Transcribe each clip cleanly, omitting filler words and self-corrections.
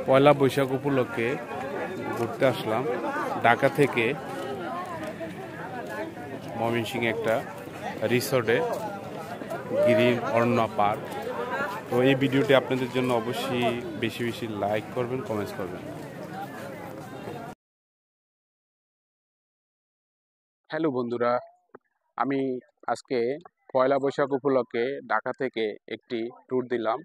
পয়লা বৈশাখ উপলক্ষে ঘুরতে আসলাম ঢাকা থেকে ময়মনসিংহ একটা রিসোর্টে গ্রিন অরণ্য পার্ক। তো এই ভিডিওটি আপনাদের জন্য অবশ্যই বেশি বেশি লাইক করবেন, কমেন্টস করবেন। হ্যালো বন্ধুরা, আমি আজকে পয়লা বৈশাখ উপলক্ষে ঢাকা থেকে একটি ট্যুর দিলাম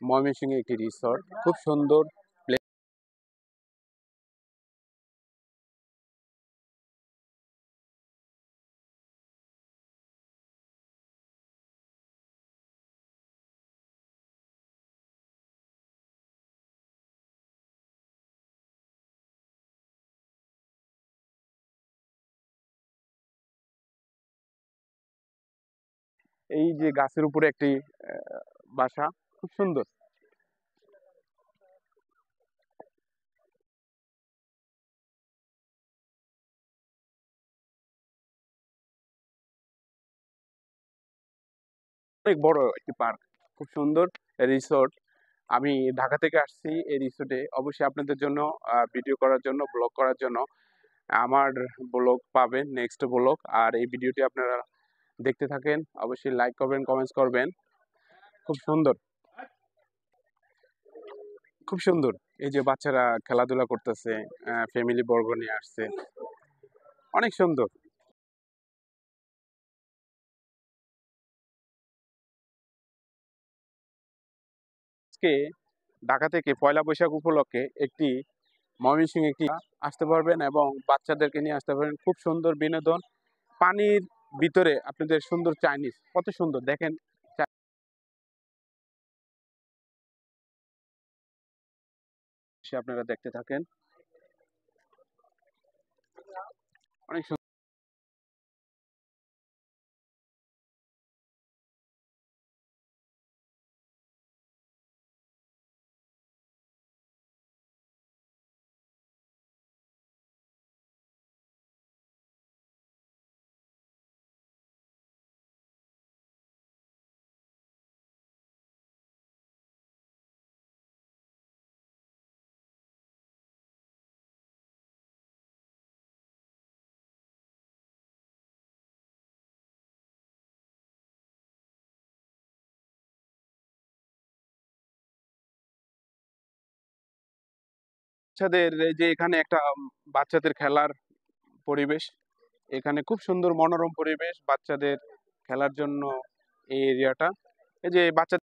ময়মনসিংহে একটি রিসোর্ট। খুব সুন্দর প্লেস। এই যে গাছের উপরে একটি বাসা, খুব সুন্দর। অনেক বড় একটি পার্ক, খুব সুন্দর রিসোর্ট। আমি ঢাকা থেকে আসছি এই রিসোর্টে, অবশ্যই আপনাদের জন্য ভিডিও করার জন্য, ব্লগ করার জন্য। আমার ব্লগ পাবেন, নেক্সট ব্লগ। আর এই ভিডিওটি আপনারা দেখতে থাকেন, অবশ্যই লাইক করবেন, কমেন্টস করবেন। খুব সুন্দর, খুব সুন্দর। এই যে বাচ্চারা খেলাধুলা করতেছে, ফ্যামিলি বর্গ নিয়ে আসছে, অনেক সুন্দর। আজকে ঢাকা থেকে পয়লা বৈশাখ উপলক্ষে একটি ময়মনসিংহে একটি আসতে পারবেন এবং বাচ্চাদেরকে নিয়ে আসতে পারবেন। খুব সুন্দর বিনোদন। পানির ভিতরে আপনাদের সুন্দর চাইনিজ, কত সুন্দর দেখেন। আপনারা দেখতে থাকেন, অনেক সুন্দর। বাচ্চাদের যে এখানে একটা বাচ্চাদের খেলার পরিবেশ, এখানে খুব সুন্দর মনোরম পরিবেশ বাচ্চাদের খেলার জন্য। এই এরিয়াটা, এই যে বাচ্চা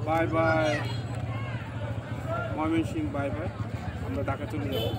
bye bye Mymensingh, bye bye. আমরা ঢাকা চলে যাবো।